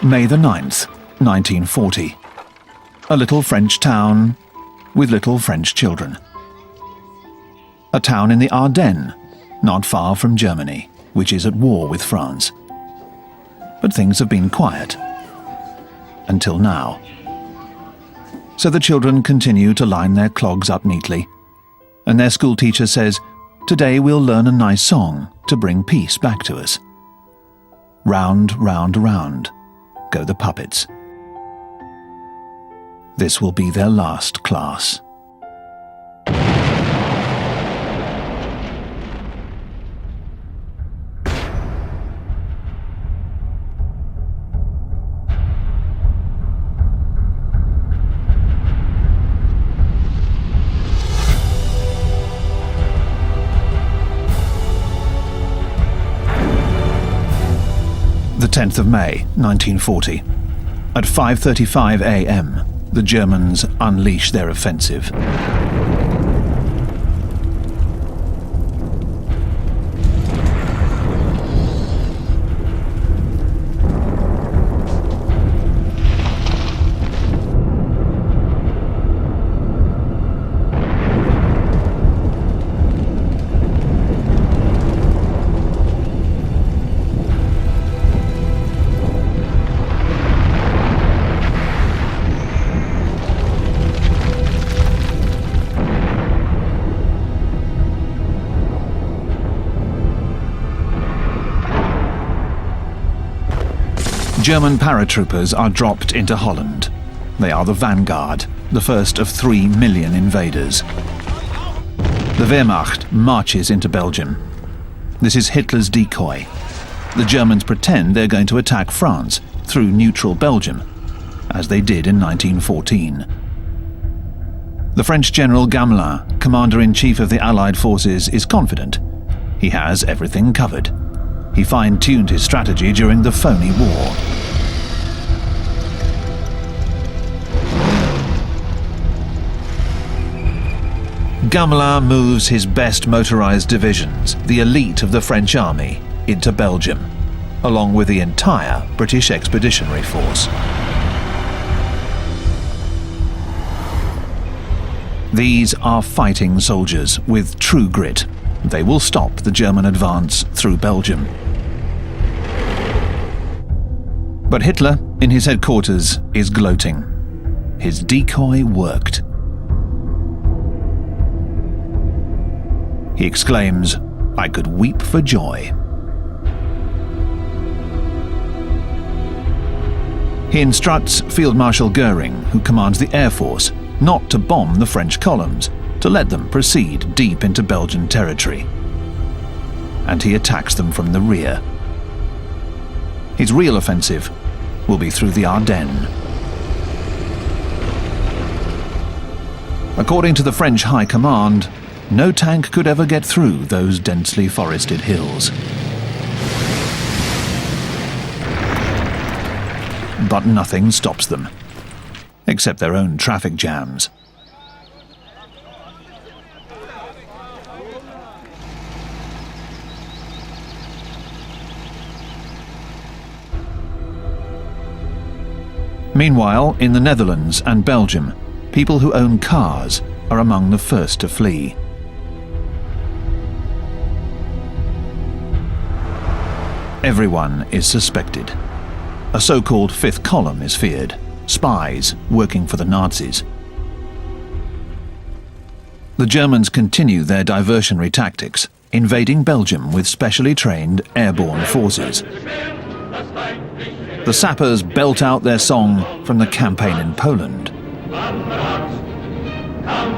May the 9th, 1940. A little French town with little French children. A town in the Ardennes, not far from Germany, which is at war with France. But things have been quiet. Until now. So the children continue to line their clogs up neatly, and their school teacher says, "Today we'll learn a nice song to bring peace back to us." Round, round, round go the puppets. This will be their last class. The 10th of May, 1940. At 5:35 a.m., the Germans unleash their offensive. German paratroopers are dropped into Holland. They are the vanguard, the first of 3 million invaders. The Wehrmacht marches into Belgium. This is Hitler's decoy. The Germans pretend they're going to attack France through neutral Belgium, as they did in 1914. The French General Gamelin, Commander-in-Chief of the Allied forces, is confident. He has everything covered. He fine-tuned his strategy during the phony war. Gamelin moves his best motorized divisions, the elite of the French army, into Belgium, along with the entire British Expeditionary Force. These are fighting soldiers with true grit. They will stop the German advance through Belgium. But Hitler, in his headquarters, is gloating. His decoy worked. He exclaims, "I could weep for joy." He instructs Field Marshal Goering, who commands the Air Force, not to bomb the French columns, to let them proceed deep into Belgian territory. And he attacks them from the rear. His real offensive will be through the Ardennes. According to the French High Command, no tank could ever get through those densely forested hills. But nothing stops them, except their own traffic jams. Meanwhile, in the Netherlands and Belgium, people who own cars are among the first to flee. Everyone is suspected. A so-called fifth column is feared, spies working for the Nazis. The Germans continue their diversionary tactics, invading Belgium with specially trained airborne forces. The sappers belt out their song from the campaign in Poland.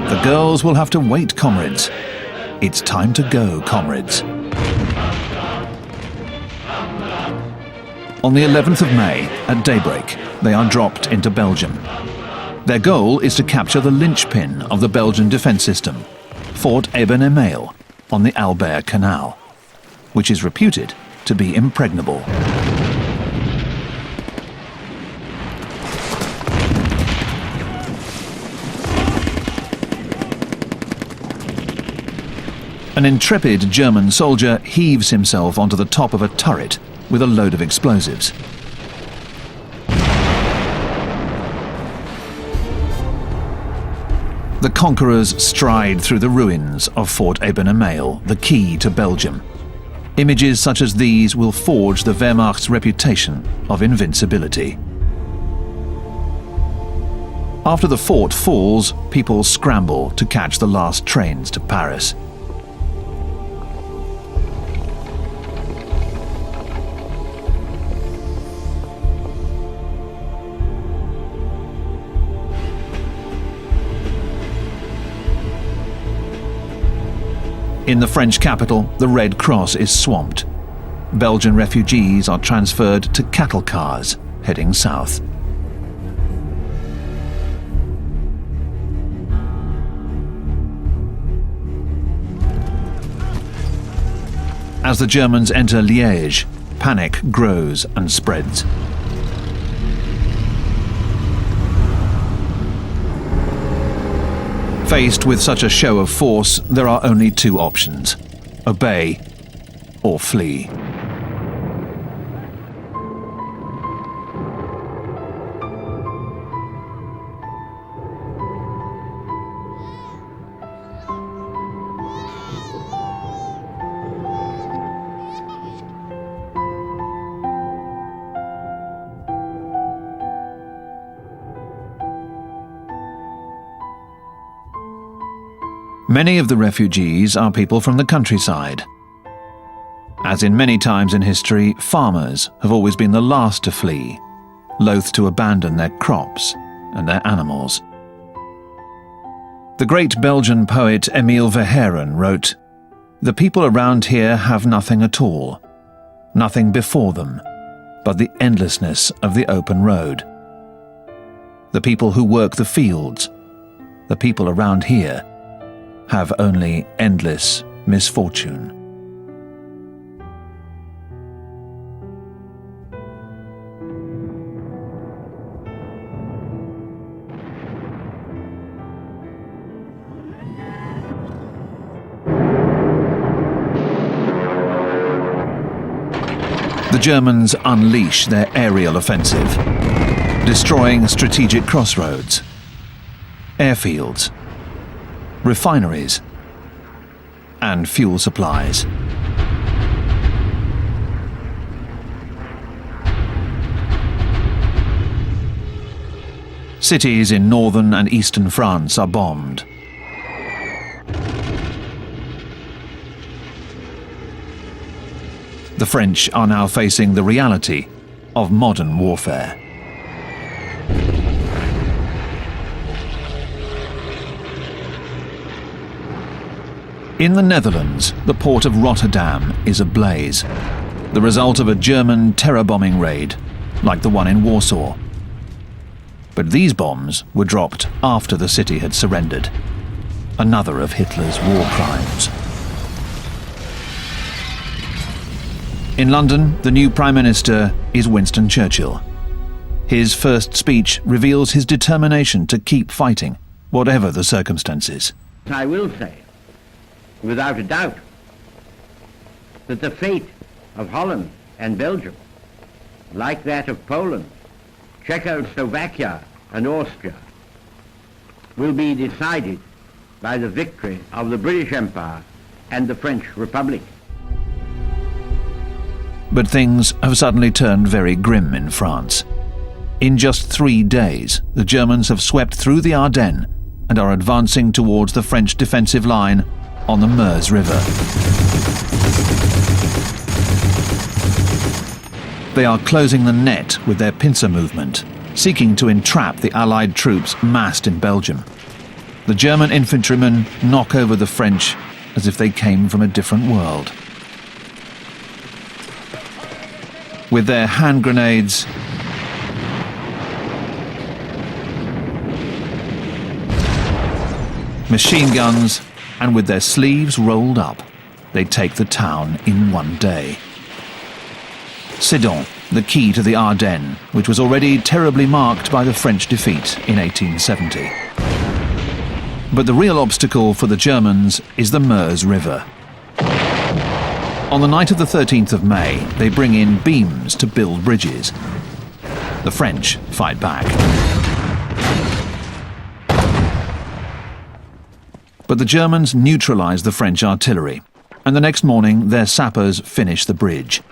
The girls will have to wait, comrades. It's time to go, comrades. On the 11th of May, at daybreak, they are dropped into Belgium. Their goal is to capture the linchpin of the Belgian defense system, Fort Eben-Emael, on the Albert Canal, which is reputed to be impregnable. An intrepid German soldier heaves himself onto the top of a turret with a load of explosives. The conquerors stride through the ruins of Fort Eben-Emael, the key to Belgium. Images such as these will forge the Wehrmacht's reputation of invincibility. After the fort falls, people scramble to catch the last trains to Paris. In the French capital, the Red Cross is swamped. Belgian refugees are transferred to cattle cars heading south. As the Germans enter Liège, panic grows and spreads. Faced with such a show of force, there are only two options: obey or flee. Many of the refugees are people from the countryside. As in many times in history, farmers have always been the last to flee, loath to abandon their crops and their animals. The great Belgian poet Emile Verhaeren wrote, "The people around here have nothing at all, nothing before them, but the endlessness of the open road. The people who work the fields, the people around here, have only endless misfortune." The Germans unleash their aerial offensive, destroying strategic crossroads, airfields, refineries, and fuel supplies. Cities in northern and eastern France are bombed. The French are now facing the reality of modern warfare. In the Netherlands, the port of Rotterdam is ablaze, the result of a German terror bombing raid, like the one in Warsaw. But these bombs were dropped after the city had surrendered, another of Hitler's war crimes. In London, the new Prime Minister is Winston Churchill. His first speech reveals his determination to keep fighting, whatever the circumstances. I will say, without a doubt, that the fate of Holland and Belgium, like that of Poland, Czechoslovakia and Austria, will be decided by the victory of the British Empire and the French Republic. But things have suddenly turned very grim in France. In just 3 days, the Germans have swept through the Ardennes and are advancing towards the French defensive line on the Meuse River. They are closing the net with their pincer movement, seeking to entrap the Allied troops massed in Belgium. The German infantrymen knock over the French as if they came from a different world. With their hand grenades, machine guns, and with their sleeves rolled up, they take the town in 1 day. Sedan, the key to the Ardennes, which was already terribly marked by the French defeat in 1870. But the real obstacle for the Germans is the Meuse River. On the night of the 13th of May, they bring in beams to build bridges. The French fight back. But the Germans neutralised the French artillery, and the next morning their sappers finished the bridge,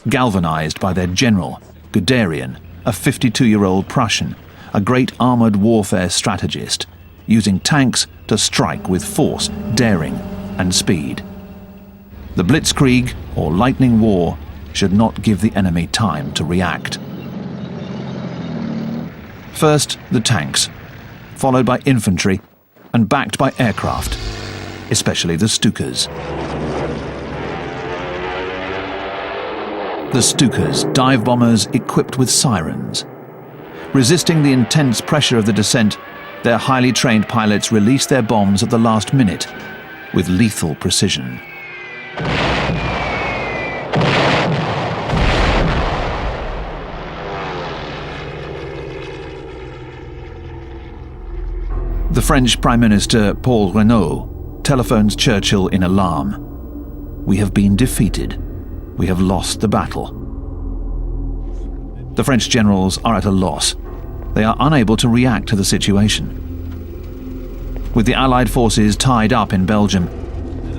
galvanised by their general, Guderian, a 52-year-old Prussian, a great armoured warfare strategist, using tanks to strike with force, daring and speed. The Blitzkrieg, or lightning war, should not give the enemy time to react. First, the tanks, followed by infantry and backed by aircraft, especially the Stukas. The Stukas, dive bombers equipped with sirens. Resisting the intense pressure of the descent, their highly trained pilots released their bombs at the last minute with lethal precision. The French Prime Minister Paul Reynaud telephones Churchill in alarm. "We have been defeated. We have lost the battle." The French generals are at a loss. They are unable to react to the situation. With the Allied forces tied up in Belgium,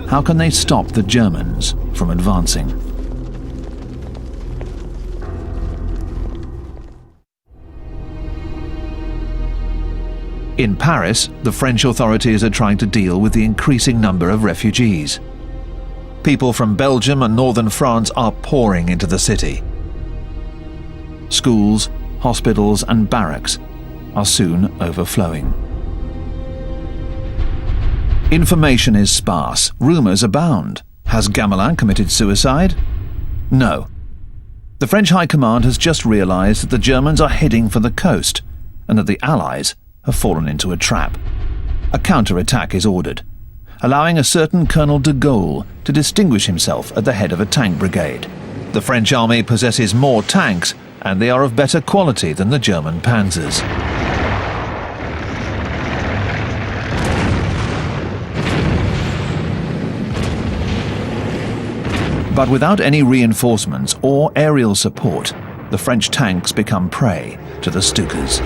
how can they stop the Germans from advancing? In Paris, the French authorities are trying to deal with the increasing number of refugees. People from Belgium and northern France are pouring into the city. Schools, hospitals and barracks are soon overflowing. Information is sparse, rumours abound. Has Gamelin committed suicide? No. The French High Command has just realised that the Germans are heading for the coast and that the Allies have fallen into a trap. A counter-attack is ordered, allowing a certain Colonel de Gaulle to distinguish himself at the head of a tank brigade. The French army possesses more tanks, and they are of better quality than the German panzers. But without any reinforcements or aerial support, the French tanks become prey to the Stukas.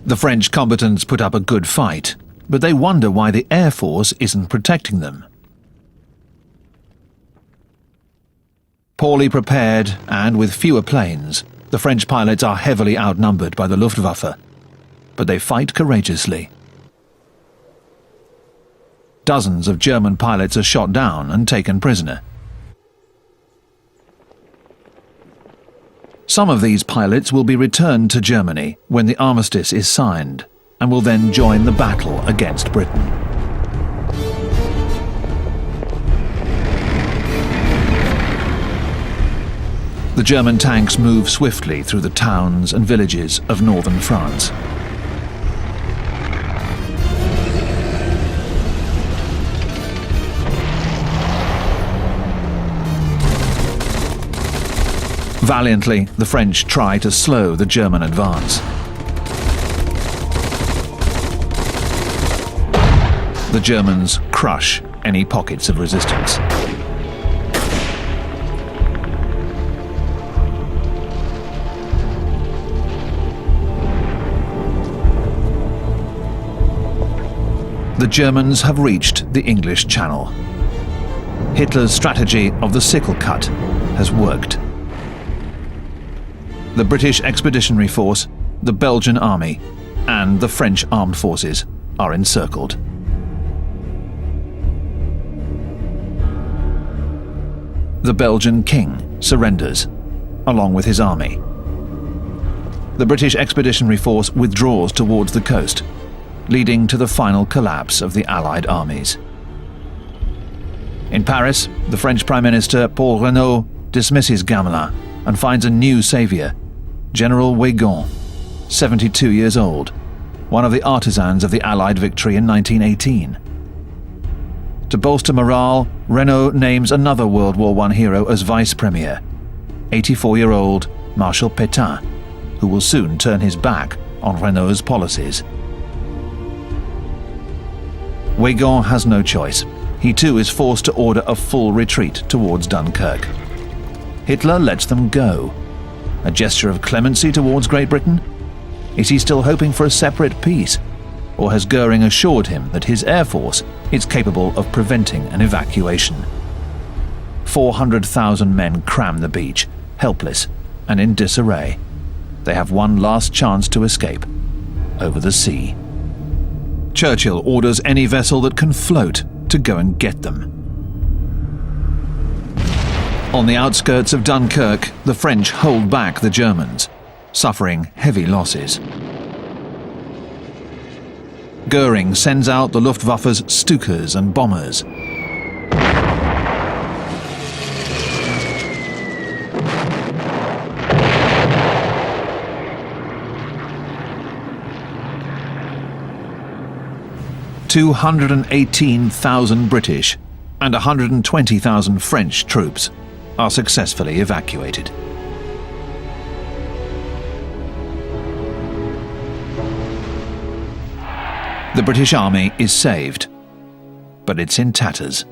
The French combatants put up a good fight, but they wonder why the Air Force isn't protecting them. Poorly prepared and with fewer planes, the French pilots are heavily outnumbered by the Luftwaffe, but they fight courageously. Dozens of German pilots are shot down and taken prisoner. Some of these pilots will be returned to Germany when the armistice is signed, and will then join the battle against Britain. The German tanks move swiftly through the towns and villages of northern France. Valiantly, the French try to slow the German advance. The Germans crush any pockets of resistance. The Germans have reached the English Channel. Hitler's strategy of the sickle cut has worked. The British Expeditionary Force, the Belgian Army, and the French Armed Forces are encircled. The Belgian king surrenders, along with his army. The British Expeditionary Force withdraws towards the coast, leading to the final collapse of the Allied armies. In Paris, the French Prime Minister Paul Reynaud dismisses Gamelin and finds a new saviour, General Weygand, 72 years old, one of the artisans of the Allied victory in 1918. To bolster morale, Reynaud names another World War I hero as vice premier, 84-year-old Marshal Pétain, who will soon turn his back on Renault's policies. Weygand has no choice. He too is forced to order a full retreat towards Dunkirk. Hitler lets them go. A gesture of clemency towards Great Britain? Is he still hoping for a separate peace? Or has Goering assured him that his air force is capable of preventing an evacuation? 400,000 men cram the beach, helpless and in disarray. They have one last chance to escape, over the sea. Churchill orders any vessel that can float to go and get them. On the outskirts of Dunkirk, the French hold back the Germans, suffering heavy losses. Goering sends out the Luftwaffe's Stukas and bombers. "218,000 British and 120,000 French troops are successfully evacuated. The British Army is saved, but it's in tatters.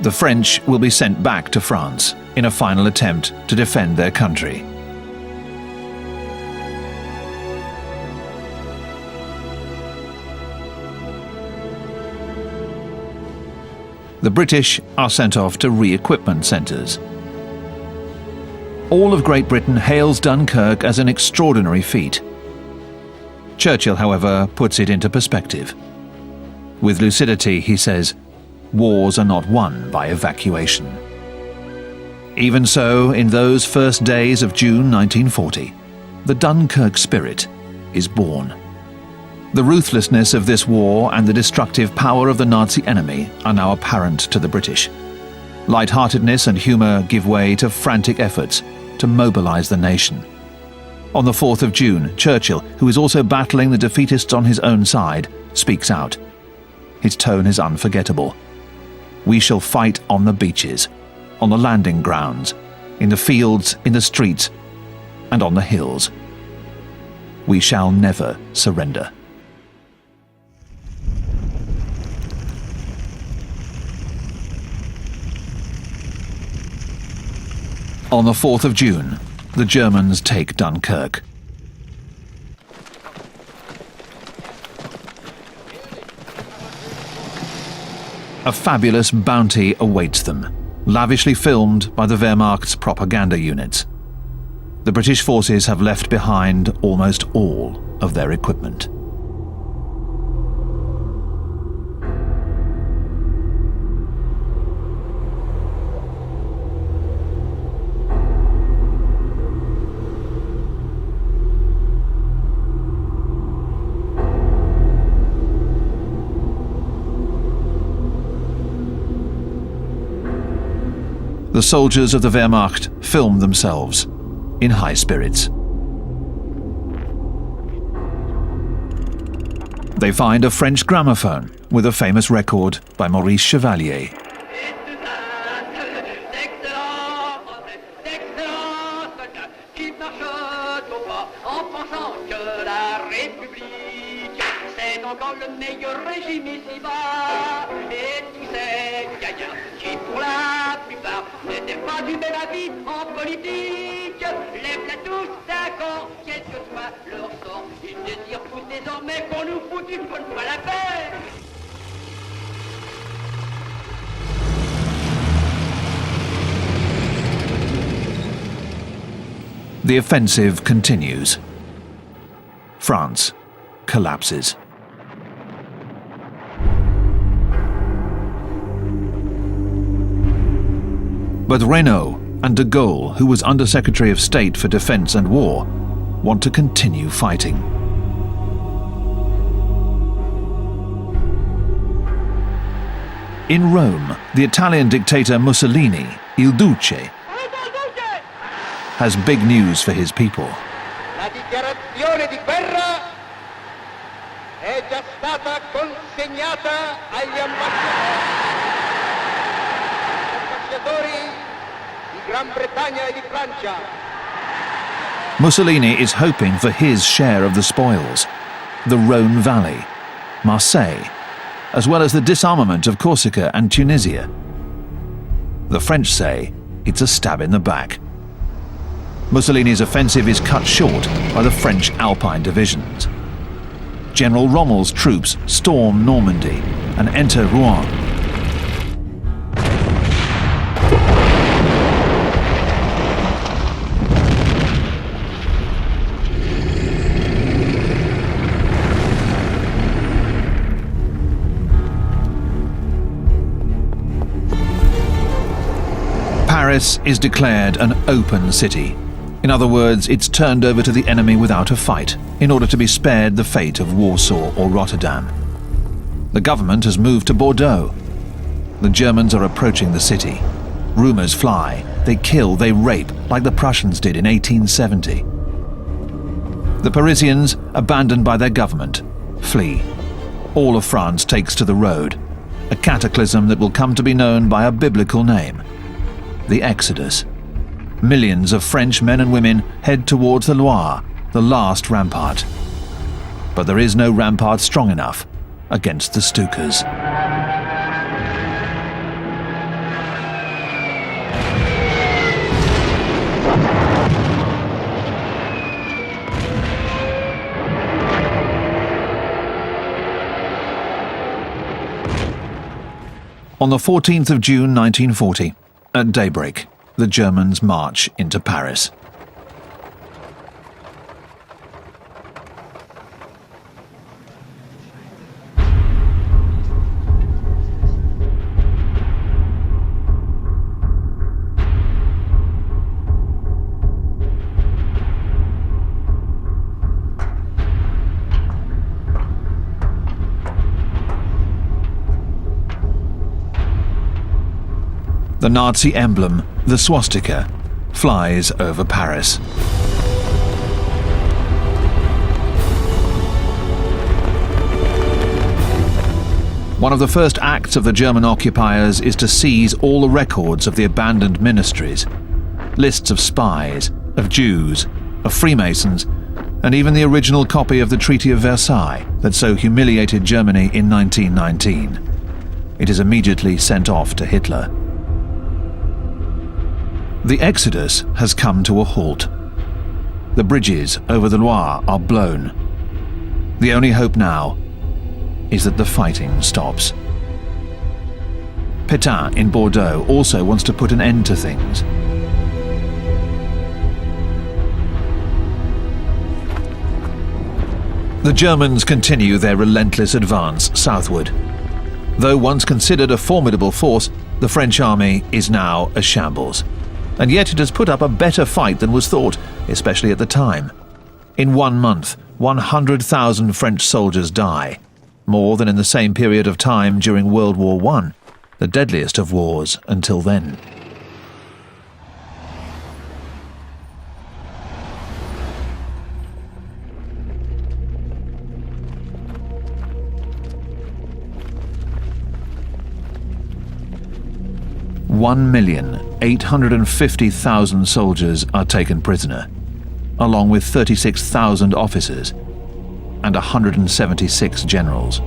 The French will be sent back to France in a final attempt to defend their country. The British are sent off to re-equipment centres. All of Great Britain hails Dunkirk as an extraordinary feat. Churchill, however, puts it into perspective. With lucidity, he says, "Wars are not won by evacuation." Even so, in those first days of June 1940, the Dunkirk spirit is born. The ruthlessness of this war and the destructive power of the Nazi enemy are now apparent to the British. Lightheartedness and humour give way to frantic efforts to mobilise the nation. On the 4th of June, Churchill, who is also battling the defeatists on his own side, speaks out. His tone is unforgettable. "We shall fight on the beaches, on the landing grounds, in the fields, in the streets, and on the hills. We shall never surrender." On the 4th of June, the Germans take Dunkirk. A fabulous bounty awaits them, lavishly filmed by the Wehrmacht's propaganda units. The British forces have left behind almost all of their equipment. The soldiers of the Wehrmacht film themselves in high spirits. They find a French gramophone with a famous record by Maurice Chevalier. The offensive continues. France collapses. But Renault and de Gaulle, who was Under-Secretary of State for Defence and War, want to continue fighting. In Rome, the Italian dictator Mussolini, Il Duce, has big news for his people. dichiarazione di guerra è già stata consegnata agli ambasciatori di Gran Bretagna e di Francia. Mussolini is hoping for his share of the spoils, the Rhone Valley, Marseille, as well as the disarmament of Corsica and Tunisia. The French say it's a stab in the back. Mussolini's offensive is cut short by the French Alpine divisions. General Rommel's troops storm Normandy and enter Rouen. Paris is declared an open city. In other words, it's turned over to the enemy without a fight, in order to be spared the fate of Warsaw or Rotterdam. The government has moved to Bordeaux. The Germans are approaching the city. Rumours fly. They kill, they rape, like the Prussians did in 1870. The Parisians, abandoned by their government, flee. All of France takes to the road, a cataclysm that will come to be known by a biblical name: the Exodus. Millions of French men and women head towards the Loire, the last rampart. But there is no rampart strong enough against the Stukas. On the 14th of June 1940, at daybreak, the Germans march into Paris. The Nazi emblem, the swastika, flies over Paris. One of the first acts of the German occupiers is to seize all the records of the abandoned ministries, lists of spies, of Jews, of Freemasons, and even the original copy of the Treaty of Versailles that so humiliated Germany in 1919. It is immediately sent off to Hitler. The exodus has come to a halt. The bridges over the Loire are blown. The only hope now is that the fighting stops. Pétain in Bordeaux also wants to put an end to things. The Germans continue their relentless advance southward. Though once considered a formidable force, the French army is now a shambles. And yet it has put up a better fight than was thought, especially at the time. In 1 month, 100,000 French soldiers die, more than in the same period of time during World War I, the deadliest of wars until then. $1,850,000 soldiers are taken prisoner, along with 36,000 officers and 176 generals.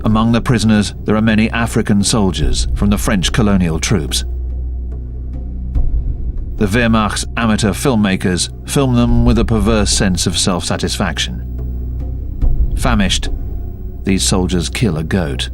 Among the prisoners, there are many African soldiers from the French colonial troops. The Wehrmacht's amateur filmmakers film them with a perverse sense of self-satisfaction. Famished, these soldiers kill a goat.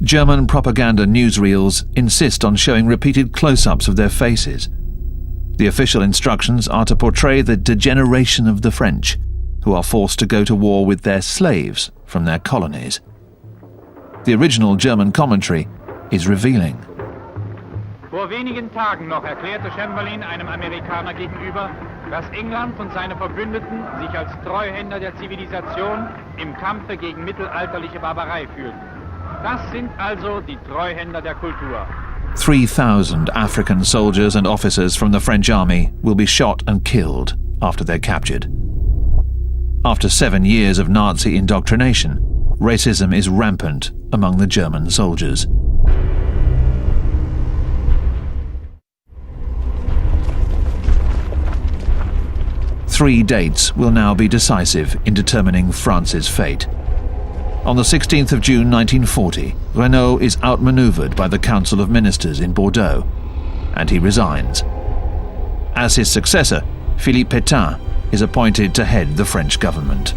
German propaganda newsreels insist on showing repeated close-ups of their faces. The official instructions are to portray the degeneration of the French, who are forced to go to war with their slaves from their colonies. The original German commentary is revealing. Vor wenigen Tagen noch erklärte Chamberlain einem Amerikaner gegenüber, dass England und seine Verbündeten sich als Treuhänder der Zivilisation im Kampfe gegen mittelalterliche Barbarei fühlten. Das sind also die Treuhänder der Kultur. 3,000 African soldiers and officers from the French army will be shot and killed after they're captured. After 7 years of Nazi indoctrination, racism is rampant among the German soldiers. Three dates will now be decisive in determining France's fate. On the 16th of June 1940, Renaud is outmaneuvered by the Council of Ministers in Bordeaux, and he resigns. As his successor, Philippe Pétain is appointed to head the French government.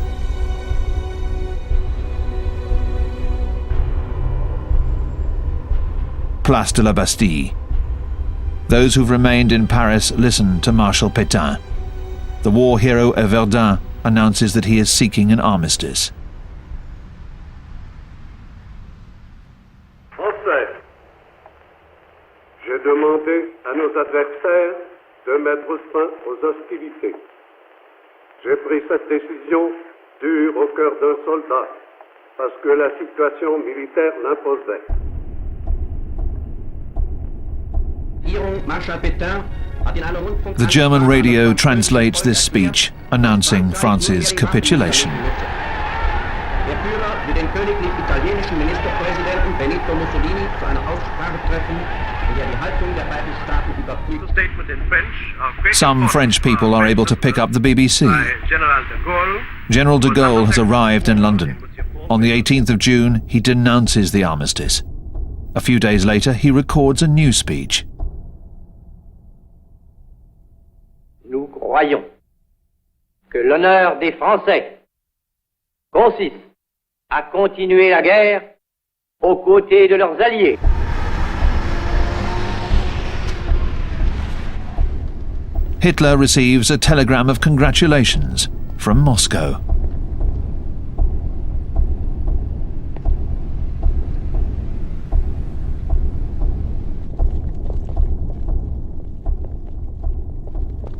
Place de la Bastille. Those who've remained in Paris listen to Marshal Pétain. The war hero at Verdun announces that he is seeking an armistice. Français, j'ai demandé à nos adversaires de mettre fin aux hostilités. J'ai pris cette décision dure au cœur d'un soldat parce que la situation militaire l'imposait. The German radio translates this speech, announcing France's capitulation. Der Führer will den königlich italienischen Ministerpräsidenten Benito Mussolini zu einer Aussprache treffen, in der die Haltung der beiden Staaten überprüft. Some French people are able to pick up the BBC. General de Gaulle has arrived in London. On the 18th of June, he denounces the armistice. A few days later, he records a new speech. Nous croyons que l'honneur des Français consiste à continuer la guerre aux côtés de leurs alliés. Hitler receives a telegram of congratulations from Moscow.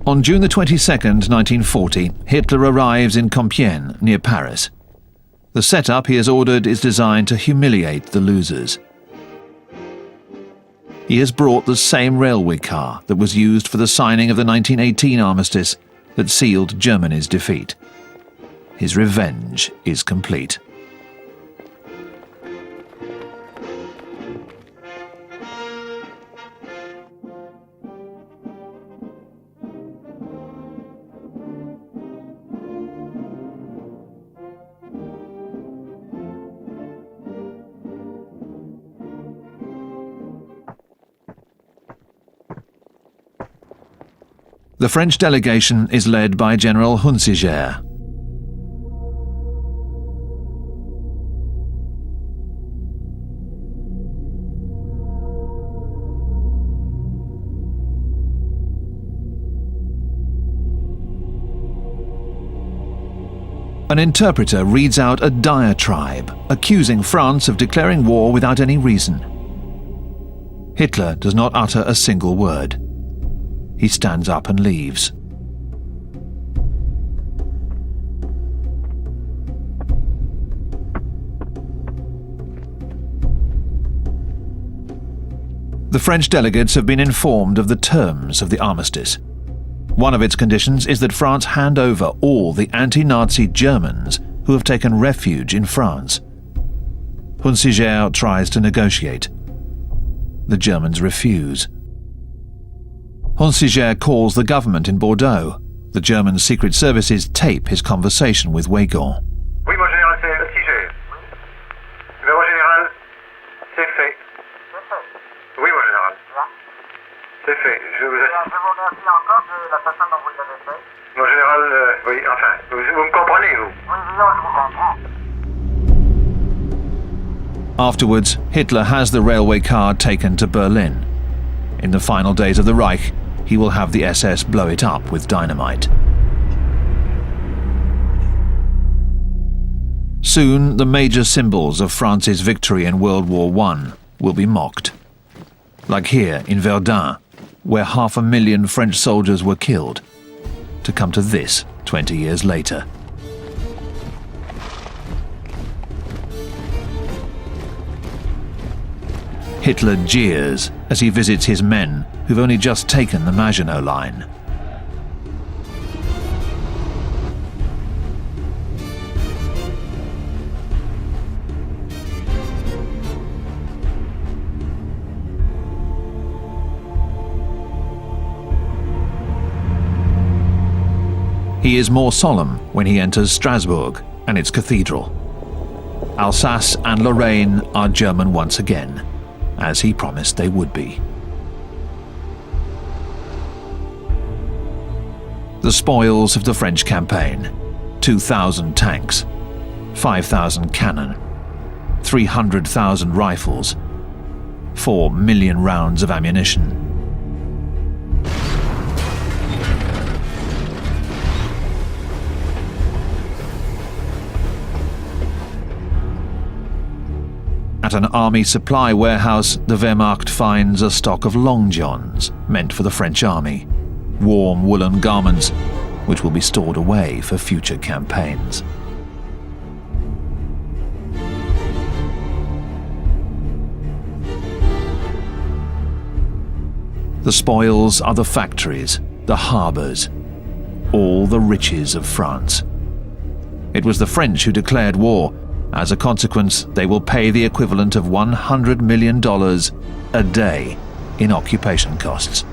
On June the 22nd, 1940, Hitler arrives in Compiègne, near Paris. The setup he has ordered is designed to humiliate the losers. He has brought the same railway car that was used for the signing of the 1918 armistice that sealed Germany's defeat. His revenge is complete. The French delegation is led by General Hunsiger. An interpreter reads out a diatribe, accusing France of declaring war without any reason. Hitler does not utter a single word. He stands up and leaves. The French delegates have been informed of the terms of the armistice. One of its conditions is that France hand over all the anti-Nazi Germans who have taken refuge in France. Hunsiger tries to negotiate. The Germans refuse. Hunsiger calls the government in Bordeaux. The German secret services tape his conversation with Weygand. Oui, mon général, c'est Hunsiger. Mais mon général, c'est fait. Oui, mon général. C'est fait. Je vous remercie encore de la façon dont vous l'avez fait. Mon général, oui, enfin, vous me comprenez, vous? Oui, je vous comprends. Afterwards, Hitler has the railway car taken to Berlin. In the final days of the Reich, he will have the SS blow it up with dynamite. Soon, the major symbols of France's victory in World War I will be mocked. Like here in Verdun, where 500,000 French soldiers were killed, to come to this 20 years later. Hitler jeers as he visits his men who've only just taken the Maginot Line. He is more solemn when he enters Strasbourg and its cathedral. Alsace and Lorraine are German once again, as he promised they would be. The spoils of the French campaign: 2,000 tanks, 5,000 cannon, 300,000 rifles, 4 million rounds of ammunition. At an army supply warehouse, the Wehrmacht finds a stock of long johns meant for the French army, warm woolen garments which will be stored away for future campaigns. The spoils are the factories, the harbours, all the riches of France. It was the French who declared war. As a consequence, they will pay the equivalent of $100 million a day in occupation costs.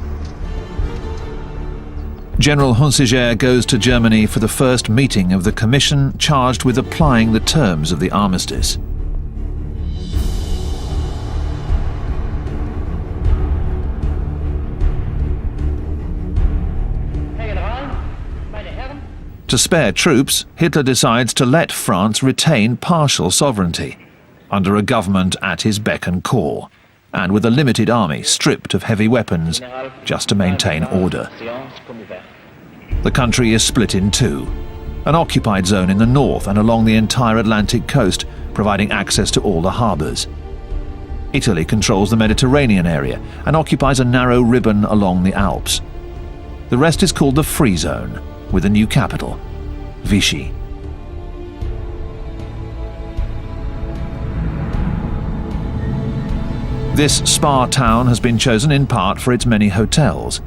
General Hunsiger goes to Germany for the first meeting of the commission charged with applying the terms of the armistice. To spare troops, Hitler decides to let France retain partial sovereignty, under a government at his beck and call, and with a limited army stripped of heavy weapons, just to maintain order. The country is split in two, an occupied zone in the north and along the entire Atlantic coast, providing access to all the harbours. Italy controls the Mediterranean area and occupies a narrow ribbon along the Alps. The rest is called the Free Zone, with a new capital, Vichy. This spa town has been chosen in part for its many hotels.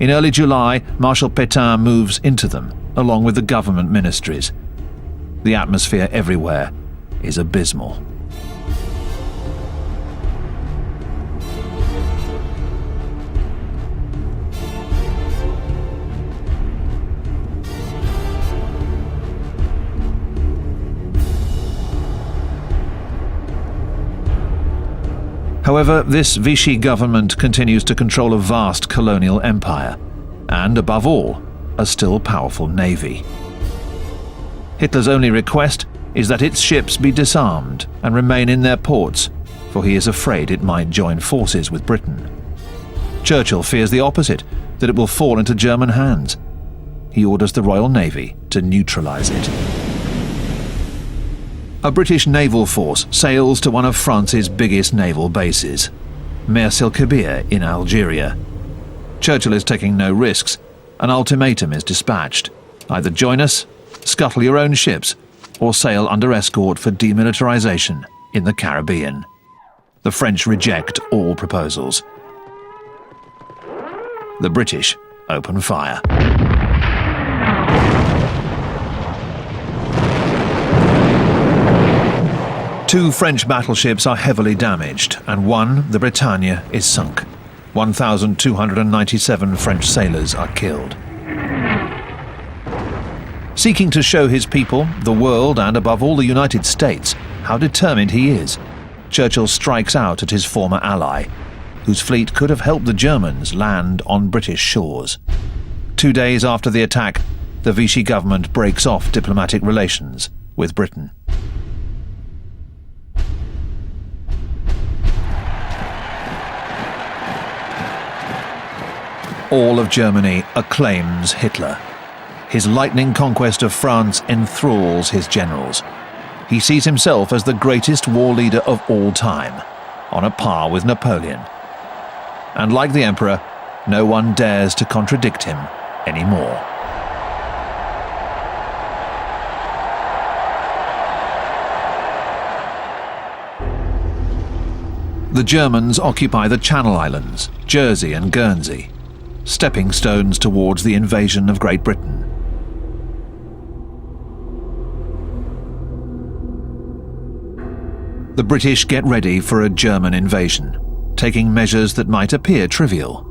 In early July, Marshal Pétain moves into them, along with the government ministries. The atmosphere everywhere is abysmal. However, this Vichy government continues to control a vast colonial empire, and above all, a still powerful navy. Hitler's only request is that its ships be disarmed and remain in their ports, for he is afraid it might join forces with Britain. Churchill fears the opposite, that it will fall into German hands. He orders the Royal Navy to neutralize it. A British naval force sails to one of France's biggest naval bases, Mers el-Kebir in Algeria. Churchill is taking no risks. An ultimatum is dispatched: either join us, scuttle your own ships, or sail under escort for demilitarization in the Caribbean. The French reject all proposals. The British open fire. Two French battleships are heavily damaged, and one, the Britannia, is sunk. 1,297 French sailors are killed. Seeking to show his people, the world, and above all the United States, how determined he is, Churchill strikes out at his former ally, whose fleet could have helped the Germans land on British shores. 2 days after the attack, the Vichy government breaks off diplomatic relations with Britain. All of Germany acclaims Hitler. His lightning conquest of France enthralls his generals. He sees himself as the greatest war leader of all time, on a par with Napoleon. And like the Emperor, no one dares to contradict him anymore. The Germans occupy the Channel Islands, Jersey and Guernsey, stepping stones towards the invasion of Great Britain. The British get ready for a German invasion, taking measures that might appear trivial.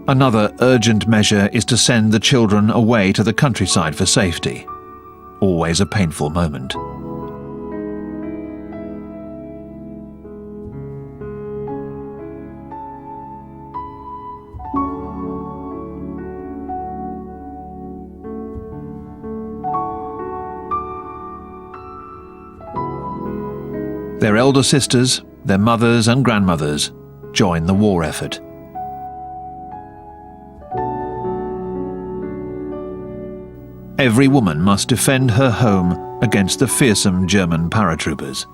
Another urgent measure is to send the children away to the countryside for safety. Always a painful moment. Their elder sisters, their mothers and grandmothers join the war effort. Every woman must defend her home against the fearsome German paratroopers.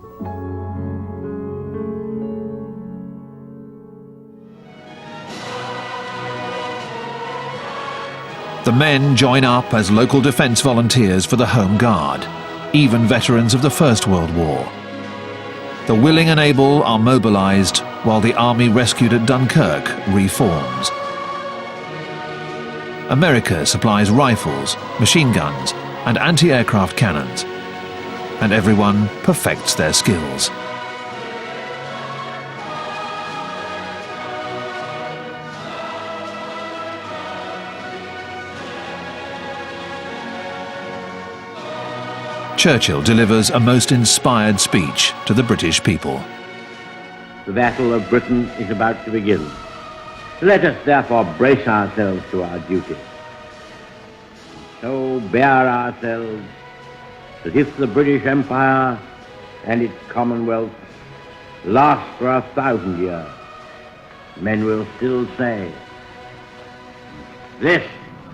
The men join up as local defence volunteers for the Home Guard, even veterans of the First World War. The willing and able are mobilised while the army rescued at Dunkirk reforms. America supplies rifles, machine guns and anti-aircraft cannons, and everyone perfects their skills. Churchill delivers a most inspired speech to the British people. The Battle of Britain is about to begin. Let us therefore brace ourselves to our duty. So bear ourselves that if the British Empire and its Commonwealth last for 1,000 years, men will still say, this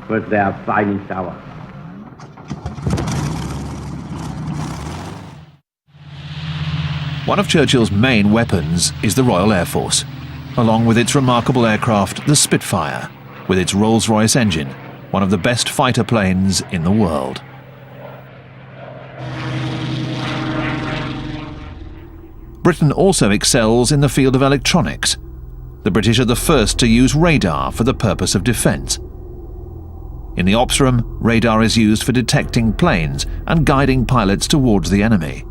was their finest hour. One of Churchill's main weapons is the Royal Air Force, along with its remarkable aircraft, the Spitfire, with its Rolls-Royce engine, one of the best fighter planes in the world. Britain also excels in the field of electronics. The British are the first to use radar for the purpose of defence. In the ops room, radar is used for detecting planes and guiding pilots towards the enemy.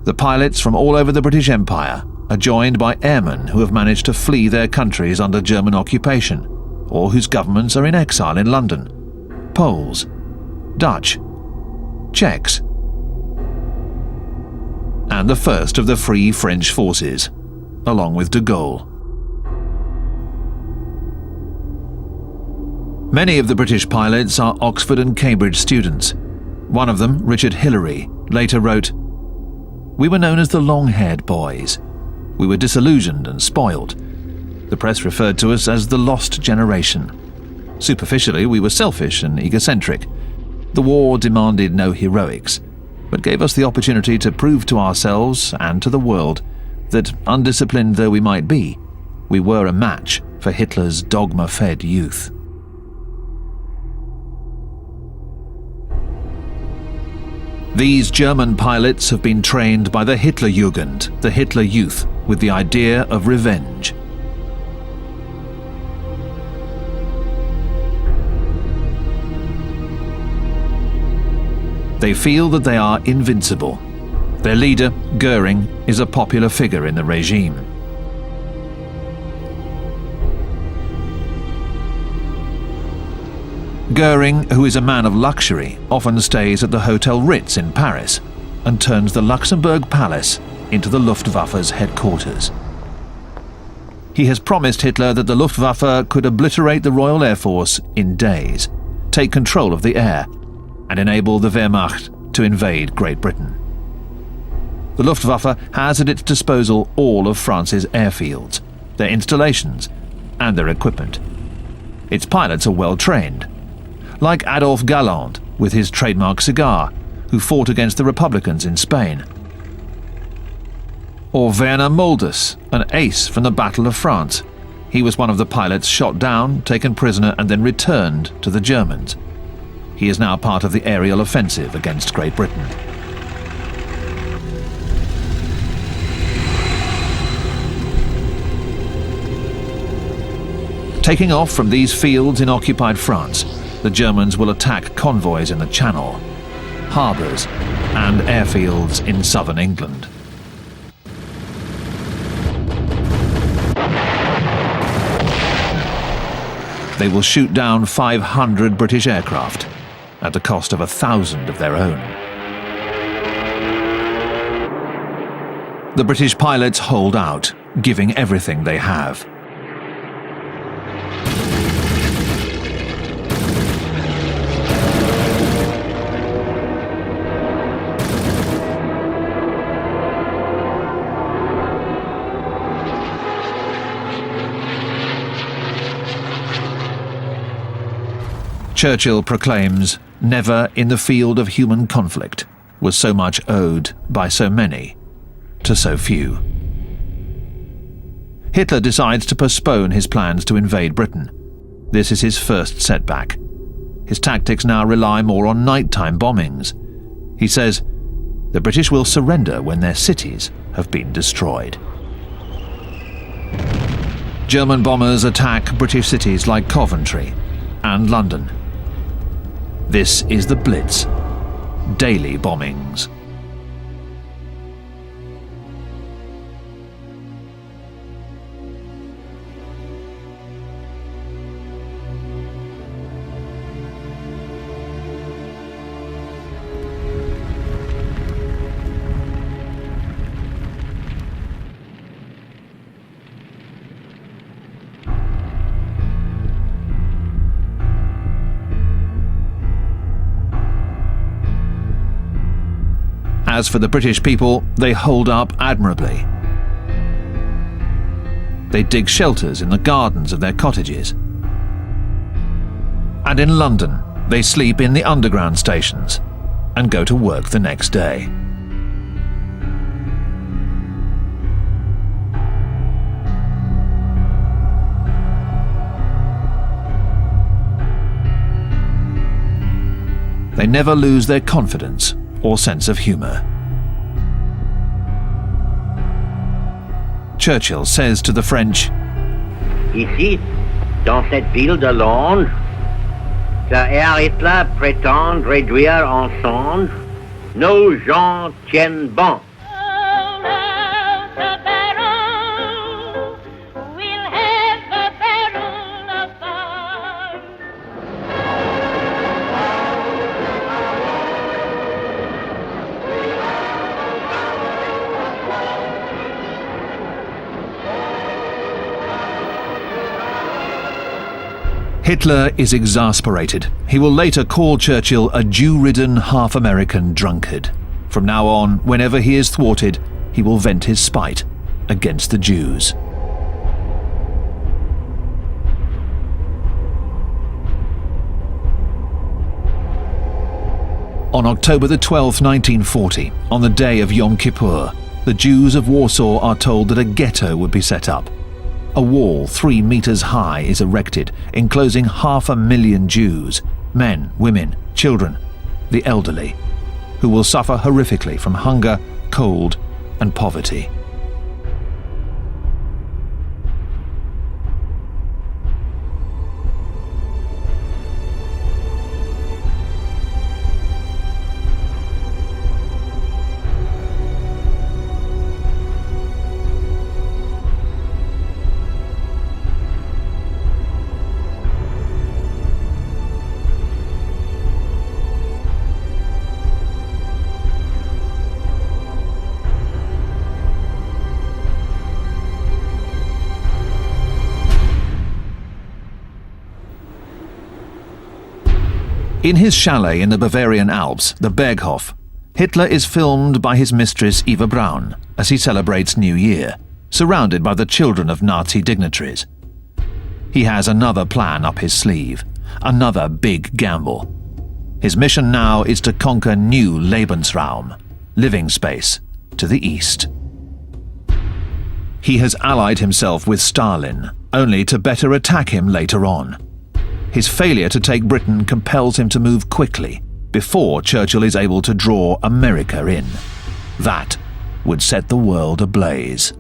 The pilots from all over the British Empire are joined by airmen who have managed to flee their countries under German occupation, or whose governments are in exile in London. Poles, Dutch, Czechs, and the first of the Free French forces, along with de Gaulle. Many of the British pilots are Oxford and Cambridge students. One of them, Richard Hillary, later wrote, "We were known as the long-haired boys. We were disillusioned and spoiled. The press referred to us as the lost generation. Superficially, we were selfish and egocentric. The war demanded no heroics, but gave us the opportunity to prove to ourselves and to the world that, undisciplined though we might be, we were a match for Hitler's dogma-fed youth." These German pilots have been trained by the Hitlerjugend, the Hitler Youth, with the idea of revenge. They feel that they are invincible. Their leader, Goering, is a popular figure in the regime. Goering, who is a man of luxury, often stays at the Hotel Ritz in Paris and turns the Luxembourg Palace into the Luftwaffe's headquarters. He has promised Hitler that the Luftwaffe could obliterate the Royal Air Force in days, take control of the air, and enable the Wehrmacht to invade Great Britain. The Luftwaffe has at its disposal all of France's airfields, their installations, and their equipment. Its pilots are well trained, like Adolphe Galland with his trademark cigar, who fought against the Republicans in Spain. Or Werner Mulders, an ace from the Battle of France. He was one of the pilots shot down, taken prisoner, and then returned to the Germans. He is now part of the aerial offensive against Great Britain. Taking off from these fields in occupied France, the Germans will attack convoys in the Channel, harbours, and airfields in southern England. They will shoot down 500 British aircraft at the cost of 1,000 of their own. The British pilots hold out, giving everything they have. Churchill proclaims, "Never in the field of human conflict was so much owed by so many to so few." Hitler decides to postpone his plans to invade Britain. This is his first setback. His tactics now rely more on nighttime bombings. He says, the British will surrender when their cities have been destroyed. German bombers attack British cities like Coventry and London. This is the Blitz, daily bombings. As for the British people, they hold up admirably. They dig shelters in the gardens of their cottages. And in London, they sleep in the underground stations and go to work the next day. They never lose their confidence or sense of humour. Churchill says to the French, Ici, dans cette ville de Londres, que Herr Hitler prétend réduire en cendres, nos gens tiennent bon. Hitler is exasperated. He will later call Churchill a Jew-ridden half-American drunkard. From now on, whenever he is thwarted, he will vent his spite against the Jews. On October the 12th, 1940, on the day of Yom Kippur, the Jews of Warsaw are told that a ghetto would be set up. A wall 3 meters high is erected, enclosing 500,000 Jews, men, women, children, the elderly, who will suffer horrifically from hunger, cold, and poverty. In his chalet in the Bavarian Alps, the Berghof, Hitler is filmed by his mistress Eva Braun as he celebrates New Year, surrounded by the children of Nazi dignitaries. He has another plan up his sleeve, another big gamble. His mission now is to conquer new Lebensraum, living space, to the east. He has allied himself with Stalin, only to better attack him later on. His failure to take Britain compels him to move quickly, before Churchill is able to draw America in. That would set the world ablaze.